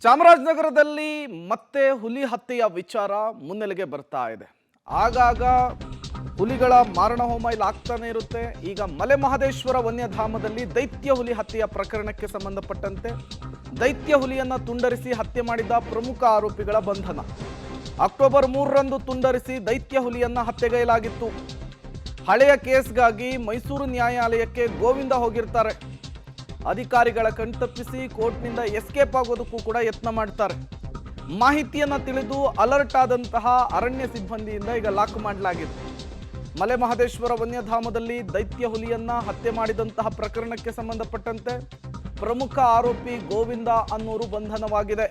ಚಾಮರಾಜನಗರದಲ್ಲಿ ಮತ್ತೆ ಹುಲಿ ಹತ್ಯೆಯ ವಿಚಾರ ಮುನ್ನೆಲೆಗೆ ಬರ್ತಾ ಇದೆ. ಆಗಾಗ ಹುಲಿಗಳ ಮಾರಣ ಹೋಮ ಇಲ್ಲಿ ಆಗ್ತಾನೆ ಇರುತ್ತೆ. ಈಗ ಮಲೆ ಮಹದೇಶ್ವರ ವನ್ಯಧಾಮದಲ್ಲಿ ದೈತ್ಯ ಹುಲಿ ಹತ್ಯೆಯ ಪ್ರಕರಣಕ್ಕೆ ಸಂಬಂಧಪಟ್ಟಂತೆ ದೈತ್ಯ ಹುಲಿಯನ್ನ ತುಂಡರಿಸಿ ಹತ್ಯೆ ಮಾಡಿದ ಪ್ರಮುಖ ಆರೋಪಿಗಳ ಬಂಧನ. ಅಕ್ಟೋಬರ್ 3ರಂದು ತುಂಡರಿಸಿ ದೈತ್ಯ ಹುಲಿಯನ್ನ ಹತ್ಯೆಗೈಲಾಗಿತ್ತು. ಹಳೆಯ ಕೇಸ್ಗಾಗಿ ಮೈಸೂರು ನ್ಯಾಯಾಲಯಕ್ಕೆ ಗೋವಿಂದ ಹೋಗಿರ್ತಾರೆ. ಅಧಿಕಾರಿಗಳ ಕಣ್ತಪ್ಪಿಸಿ ಕೋರ್ಟ್ನಿಂದ ಎಸ್ಕೇಪ್ ಆಗೋದಕ್ಕೂ ಕೂಡ ಯತ್ನ ಮಾಡ್ತಾರೆ. ಮಾಹಿತಿಯನ್ನ ತಿಳಿದು ಅಲರ್ಟ್ ಆದಂತಹ ಅರಣ್ಯ ಸಿಬ್ಬಂದಿಯಿಂದ ಈಗ ಲಾಕ್ ಮಾಡಲಾಗಿದೆ. ಮಲೆ ಮಹದೇಶ್ವರ ವನ್ಯಧಾಮದಲ್ಲಿ ದೈತ್ಯ ಹುಲಿಯನ್ನ ಹತ್ಯೆ ಮಾಡಿದಂತಹ ಪ್ರಕರಣಕ್ಕೆ ಸಂಬಂಧಪಟ್ಟಂತೆ ಪ್ರಮುಖ ಆರೋಪಿ ಗೋವಿಂದ ಅನ್ನೂರು ಬಂಧನವಾಗಿದೆ.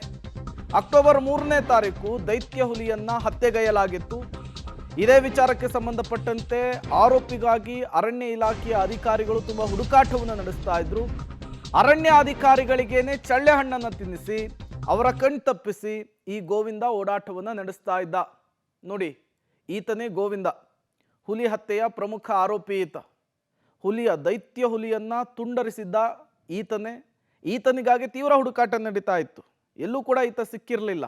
ಅಕ್ಟೋಬರ್ 3ನೇ ತಾರೀಕು ದೈತ್ಯ ಹುಲಿಯನ್ನ ಹತ್ಯೆಗೈಯಲಾಗಿತ್ತು. ಇದೇ ವಿಚಾರಕ್ಕೆ ಸಂಬಂಧಪಟ್ಟಂತೆ ಆರೋಪಿಗಾಗಿ ಅರಣ್ಯ ಇಲಾಖೆಯ ಅಧಿಕಾರಿಗಳು ತುಂಬಾ ಹುಡುಕಾಟವನ್ನು ನಡೆಸ್ತಾ ಇದ್ರು. ಅರಣ್ಯ ಅಧಿಕಾರಿಗಳಿಗೇನೆ ಚಳ್ಳೆ ಹಣ್ಣನ್ನು ತಿನ್ನಿಸಿ ಅವರ ಕಣ್ತಪ್ಪಿಸಿ ಈ ಗೋವಿಂದ ಓಡಾಟವನ್ನು ನಡೆಸ್ತಾ ಇದ್ದ. ನೋಡಿ, ಈತನೇ ಗೋವಿಂದ, ಹುಲಿ ಹತ್ಯೆಯ ಪ್ರಮುಖ ಆರೋಪಿ ಈತ. ದೈತ್ಯ ಹುಲಿಯನ್ನ ತುಂಡರಿಸಿದ್ದ ಈತನೇ. ಈತನಿಗಾಗಿ ತೀವ್ರ ಹುಡುಕಾಟ ನಡೀತಾ ಇತ್ತು. ಎಲ್ಲೂ ಕೂಡ ಈತ ಸಿಕ್ಕಿರಲಿಲ್ಲ.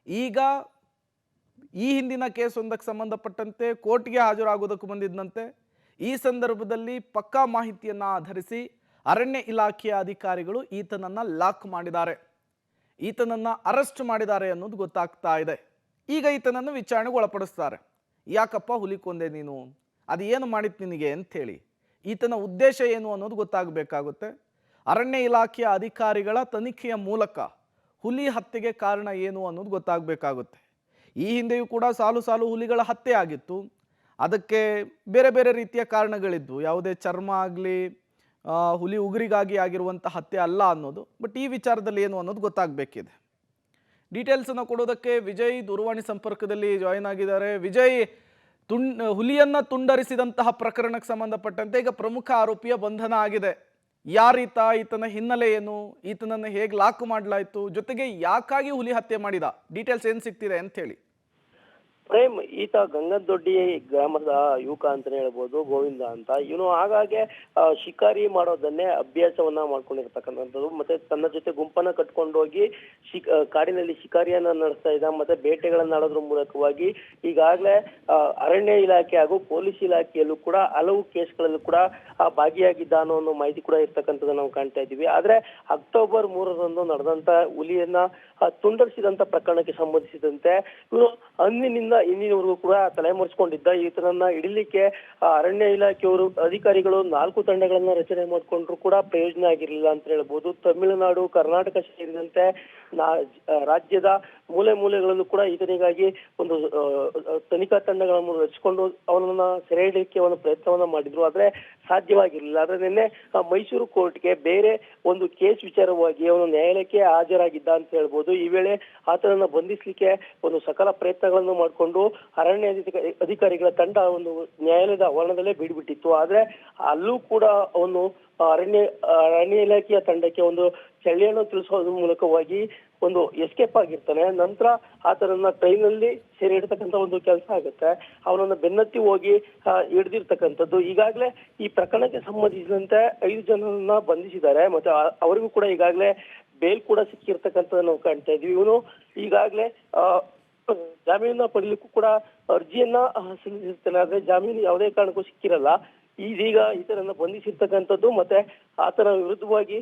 ಈಗ ಈ ಹಿಂದಿನ ಕೇಸೊಂದಕ್ಕೆ ಸಂಬಂಧಪಟ್ಟಂತೆ ಕೋರ್ಟ್ಗೆ ಹಾಜರಾಗುವುದಕ್ಕೂ ಬಂದಿದ್ದಂತೆ ಈ ಸಂದರ್ಭದಲ್ಲಿ ಪಕ್ಕಾ ಮಾಹಿತಿಯನ್ನು ಆಧರಿಸಿ ಅರಣ್ಯ ಇಲಾಖೆಯ ಅಧಿಕಾರಿಗಳು ಈತನನ್ನು ಲಾಕ್ ಮಾಡಿದ್ದಾರೆ, ಈತನನ್ನು ಅರೆಸ್ಟ್ ಮಾಡಿದ್ದಾರೆ ಅನ್ನೋದು ಗೊತ್ತಾಗ್ತಾ ಇದೆ. ಈಗ ಈತನನ್ನು ವಿಚಾರಣೆಗೆ ಒಳಪಡಿಸ್ತಾರೆ. ಯಾಕಪ್ಪ ಹುಲಿ ಕೊಂದೆ ನೀನು, ಅದು ಏನು ಮಾಡಿತ್ತು ನಿನಗೆ ಅಂಥೇಳಿ, ಈತನ ಉದ್ದೇಶ ಏನು ಅನ್ನೋದು ಗೊತ್ತಾಗಬೇಕಾಗುತ್ತೆ. ಅರಣ್ಯ ಇಲಾಖೆಯ ಅಧಿಕಾರಿಗಳ ತನಿಖೆಯ ಮೂಲಕ ಹುಲಿ ಹತ್ಯೆಗೆ ಕಾರಣ ಏನು ಅನ್ನೋದು ಗೊತ್ತಾಗಬೇಕಾಗುತ್ತೆ. ಈ ಹಿಂದೆಯೂ ಕೂಡ ಸಾಲು ಸಾಲು ಹುಲಿಗಳ ಹತ್ಯೆ ಆಗಿತ್ತು. ಅದಕ್ಕೆ ಬೇರೆ ಬೇರೆ ರೀತಿಯ ಕಾರಣಗಳಿದ್ವು. ಯಾವುದೇ ಚರ್ಮ ಆಗಲಿ ಹುಲಿ ಉಗುರಿಗಾಗಿ ಆಗಿರುವಂಥ ಹತ್ಯೆ ಅಲ್ಲ ಅನ್ನೋದು. ಬಟ್ ಈ ವಿಚಾರದಲ್ಲಿ ಏನು ಅನ್ನೋದು ಗೊತ್ತಾಗಬೇಕಿದೆ. ಡೀಟೇಲ್ಸನ್ನು ಕೊಡೋದಕ್ಕೆ ವಿಜಯ್ ದೂರವಾಣಿ ಸಂಪರ್ಕದಲ್ಲಿ ಜಾಯಿನ್ ಆಗಿದ್ದಾರೆ. ವಿಜಯ್, ಹುಲಿಯನ್ನು ತುಂಡರಿಸಿದಂತಹ ಪ್ರಕರಣಕ್ಕೆ ಸಂಬಂಧಪಟ್ಟಂತೆ ಈಗ ಪ್ರಮುಖ ಆರೋಪಿಯ ಬಂಧನ ಆಗಿದೆ. ಯಾರೀತ, ಈತನ ಹಿನ್ನೆಲೆ ಏನು, ಈತನನ್ನು ಹೇಗೆ ಲಾಕ್ ಮಾಡಲಾಯಿತು, ಜೊತೆಗೆ ಯಾಕಾಗಿ ಹುಲಿ ಹತ್ಯೆ ಮಾಡಿದ, ಡೀಟೇಲ್ಸ್ ಏನು ಸಿಗ್ತಿದೆ ಅಂತ ಹೇಳಿ. ಪ್ರೇಮ್, ಈತ ಗಂಗನದೊಡ್ಡಿ ಗ್ರಾಮದ ಯುವಕ ಅಂತಾನೆ ಹೇಳ್ಬೋದು, ಗೋವಿಂದ ಅಂತ. ಇವನು ಆಗಾಗ್ಗೆ ಶಿಕಾರಿ ಮಾಡೋದನ್ನೇ ಅಭ್ಯಾಸವನ್ನ ಮಾಡ್ಕೊಂಡಿರ್ತಕ್ಕಂಥದ್ದು. ಮತ್ತೆ ತನ್ನ ಜೊತೆ ಗುಂಪನ್ನ ಕಟ್ಕೊಂಡೋಗಿ ಕಾಡಿನಲ್ಲಿ ಶಿಕಾರಿಯನ್ನ ನಡೆಸ್ತಾ ಇದ್ದ. ಮತ್ತೆ ಬೇಟೆಗಳನ್ನ ಆಡೋದ್ರ ಮೂಲಕವಾಗಿ ಈಗಾಗಲೇ ಅರಣ್ಯ ಇಲಾಖೆ ಹಾಗೂ ಪೊಲೀಸ್ ಇಲಾಖೆಯಲ್ಲೂ ಕೂಡ ಹಲವು ಕೇಸ್ಗಳಲ್ಲೂ ಕೂಡ ಭಾಗಿಯಾಗಿದ್ದ ಅನ್ನೋ ಒಂದು ಮಾಹಿತಿ ಕೂಡ ಇರ್ತಕ್ಕಂಥದ್ದು ನಾವು ಕಾಣ್ತಾ ಇದ್ದೀವಿ. ಆದ್ರೆ ಅಕ್ಟೋಬರ್ 3ರಂದು ನಡೆದಂತ ಹುಲಿಯನ್ನ ತುಂಡರಿಸಿದಂತ ಪ್ರಕರಣಕ್ಕೆ ಸಂಬಂಧಿಸಿದಂತೆ ಇವನು ಅಂದಿನಿಂದ ಇಂದಿನವರೆಗೂ ಕೂಡ ತಲೆಮರೆಸಿಕೊಂಡಿದ್ದ. ಈತನನ್ನ ಹಿಡಿಲಿಕ್ಕೆ ಅರಣ್ಯ ಇಲಾಖೆಯವರು ಅಧಿಕಾರಿಗಳು 4 ತಂಡಗಳನ್ನ ರಚನೆ ಮಾಡಿಕೊಂಡ್ರು ಕೂಡ ಪ್ರಯೋಜನ ಆಗಿರಲಿಲ್ಲ ಅಂತ ಹೇಳ್ಬೋದು. ತಮಿಳುನಾಡು, ಕರ್ನಾಟಕ ಸೇರಿದಂತೆ ರಾಜ್ಯದ ಮೂಲೆ ಮೂಲೆಗಳಲ್ಲೂ ಕೂಡ ಈತನಿಗಾಗಿ ಒಂದು ತನಿಖಾ ತಂಡಗಳನ್ನು ರಚಿಸಿಕೊಂಡು ಅವನನ್ನ ಸೆರೆ ಹಿಡಿಯಲಿಕ್ಕೆ ಒಂದು ಪ್ರಯತ್ನವನ್ನ ಮಾಡಿದ್ರು. ಆದ್ರೆ ಸಾಧ್ಯವಾಗಿರಲಿಲ್ಲ. ಆದ್ರೆ ನಿನ್ನೆ ಮೈಸೂರು ಕೋರ್ಟ್ಗೆ ಬೇರೆ ಒಂದು ಕೇಸ್ ವಿಚಾರವಾಗಿ ಅವನು ನ್ಯಾಯಾಲಯಕ್ಕೆ ಹಾಜರಾಗಿದ್ದ ಅಂತ ಹೇಳ್ಬೋದು. ಈ ವೇಳೆ ಆತನನ್ನ ಬಂಧಿಸಲಿಕ್ಕೆ ಒಂದು ಸಕಲ ಪ್ರಯತ್ನಗಳನ್ನು ಮಾಡಿಕೊಂಡು ಅರಣ್ಯ ಅಧಿಕಾರಿಗಳ ತಂಡ ಒಂದು ನ್ಯಾಯಾಲಯದ ಆವರಣದಲ್ಲೇ ಬೀಡ್ಬಿಟ್ಟಿತ್ತು. ಆದ್ರೆ ಅಲ್ಲೂ ಕೂಡ ಅವನು ಅರಣ್ಯ ಇಲಾಖೆಯ ತಂಡಕ್ಕೆ ಒಂದು ಚಳ್ಳೆಯನ್ನು ತಿಳಿಸೋದ್ರ ಮೂಲಕವಾಗಿ ಒಂದು ಎಸ್ಕೇಪ್ ಆಗಿರ್ತಾನೆ. ನಂತರ ಆತನನ್ನ ಟ್ರೈನಲ್ಲಿ ಸೆರೆ ಹಿಡ್ತಕ್ಕಂಥ ಒಂದು ಕೆಲಸ ಆಗುತ್ತೆ. ಅವನನ್ನ ಬೆನ್ನತ್ತಿ ಹೋಗಿ ಹಿಡಿದಿರ್ತಕ್ಕಂಥದ್ದು. ಈಗಾಗಲೇ ಈ ಪ್ರಕರಣಕ್ಕೆ ಸಂಬಂಧಿಸಿದಂತೆ 5 ಜನರನ್ನ ಬಂಧಿಸಿದ್ದಾರೆ. ಮತ್ತೆ ಅವರಿಗೂ ಕೂಡ ಈಗಾಗಲೇ ಬೇಲ್ ಕೂಡ ಸಿಕ್ಕಿರ್ತಕ್ಕಂಥದ್ದು ನಾವು ಕಾಣ್ತಾ ಇದೀವಿ. ಇವನು ಈಗಾಗಲೇ ಜಾಮೀನನ್ನ ಪಡಿಲಿಕ್ಕೂ ಕೂಡ ಅರ್ಜಿಯನ್ನ ಸಲ್ಲಿಸಿರ್ತಾನೆ. ಆದ್ರೆ ಜಾಮೀನು ಯಾವುದೇ ಕಾರಣಕ್ಕೂ ಸಿಕ್ಕಿರಲ್ಲ. ಇದೀಗ ಈತನನ್ನ ಬಂಧಿಸಿರ್ತಕ್ಕಂಥದ್ದು ಮತ್ತೆ ಆತನ ವಿರುದ್ಧವಾಗಿ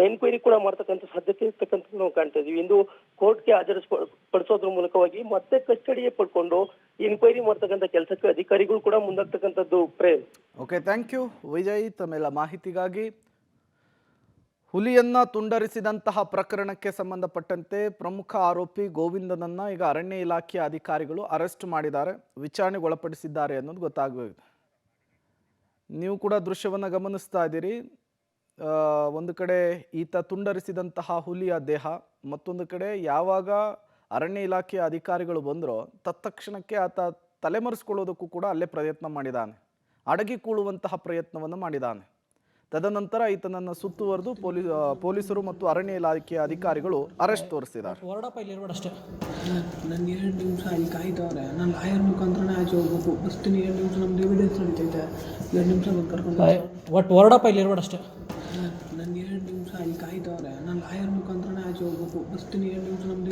ಎನ್ಕ್ವೈರಿ ಕೂಡ ಮಾಡ್ತಕ್ಕಂಥ ಸಾಧ್ಯತೆ ಇರ್ತಕ್ಕಂಥದ್ದು ನಾವು ಕಾಣ್ತಾ ಇದೀವಿ. ಇಂದು ಕೋರ್ಟ್ಗೆ ಪಡಿಸೋದ್ರ ಮೂಲಕವಾಗಿ ಮತ್ತೆ ಕಸ್ಟಡಿಗೆ ಪಡ್ಕೊಂಡು ಎನ್ಕ್ವೈರಿ ಮಾಡ್ತಕ್ಕಂಥ ಕೆಲಸಕ್ಕೆ ಅಧಿಕಾರಿಗಳು ಕೂಡ ಮುಂದಾಗ್ತಕ್ಕಂಥದ್ದು. Prem, okay, thank you Vijay ತಮ್ಮೆಲ್ಲ ಮಾಹಿತಿಗಾಗಿ. ಹುಲಿಯನ್ನ ತುಂಡರಿಸಿದಂತಹ ಪ್ರಕರಣಕ್ಕೆ ಸಂಬಂಧಪಟ್ಟಂತೆ ಪ್ರಮುಖ ಆರೋಪಿ ಗೋವಿಂದನನ್ನ ಈಗ ಅರಣ್ಯ ಇಲಾಖೆಯ ಅಧಿಕಾರಿಗಳು ಅರೆಸ್ಟ್ ಮಾಡಿದ್ದಾರೆ, ವಿಚಾರಣೆಗೆ ಒಳಪಡಿಸಿದ್ದಾರೆ ಅನ್ನೋದು ಗೊತ್ತಾಗಬೇಕು. ನೀವು ಕೂಡ ದೃಶ್ಯವನ್ನು ಗಮನಿಸ್ತಾ ಇದ್ದೀರಿ. ಒಂದು ಕಡೆ ಈತ ತುಂಡರಿಸಿದಂತಹ ಹುಲಿಯ ದೇಹ, ಮತ್ತೊಂದು ಕಡೆ ಯಾವಾಗ ಅರಣ್ಯ ಇಲಾಖೆಯ ಅಧಿಕಾರಿಗಳು ಬಂದರೋ ತತ್ಕ್ಷಣಕ್ಕೆ ಆತ ತಲೆಮರೆಸ್ಕೊಳ್ಳೋದಕ್ಕೂ ಕೂಡ ಅಲ್ಲೇ ಪ್ರಯತ್ನ ಮಾಡಿದ್ದಾನೆ, ಅಡಗಿ ಕೂಳುವಂತಹ ಪ್ರಯತ್ನವನ್ನು ಮಾಡಿದ್ದಾನೆ. ತದನಂತರ ಈತನನ್ನು ಸುತ್ತುವರೆದು ಪೊಲೀಸರು ಮತ್ತು ಅರಣ್ಯ ಇಲಾಖೆಯ ಅಧಿಕಾರಿಗಳು ಅರೆಸ್ಟ್ ತೋರಿಸಿದ್ದಾರೆ. ಅಷ್ಟೇ ನನಗೆ 2 ನಿಮಿಷ ಇಲ್ಲಿ ಕಾಯ್ತವ್ರೆ. ನಾನು ಲಾಯರ್ ಮುಖಾಂತರನೇ ಆಚೆ ಹೋಗ್ಬೇಕು. ಫಸ್ಟ್ 2 ನಿಮಿಷ ನಮ್ದು ಎವಿಡೆನ್ಸ್ ನಡೀತೈತೆ. 2 ನಿಮಿಷ ಬಂದು ಕರ್ಕೊಂಡು ಒಟ್ಟು ಹೊರಡಪ್ಪ ಇಲ್ಲಿ ಇರ್ಬೇಡ ಅಷ್ಟೇ. ನನಗೆ 2 ನಿಮಿಷ ಇಲ್ಲಿ ಕಾಯ್ತವ್ರೆ. ನಾನು ಲಾಯರ್ ಮುಖಾಂತರನೇ ಮುಖಾಂತರನೇ ಆಚೆ ಹೋಗ್ಬೇಕು ಬರ್ತೀನಿ 2 ನಿಮಿಷ ನಮ್ಮ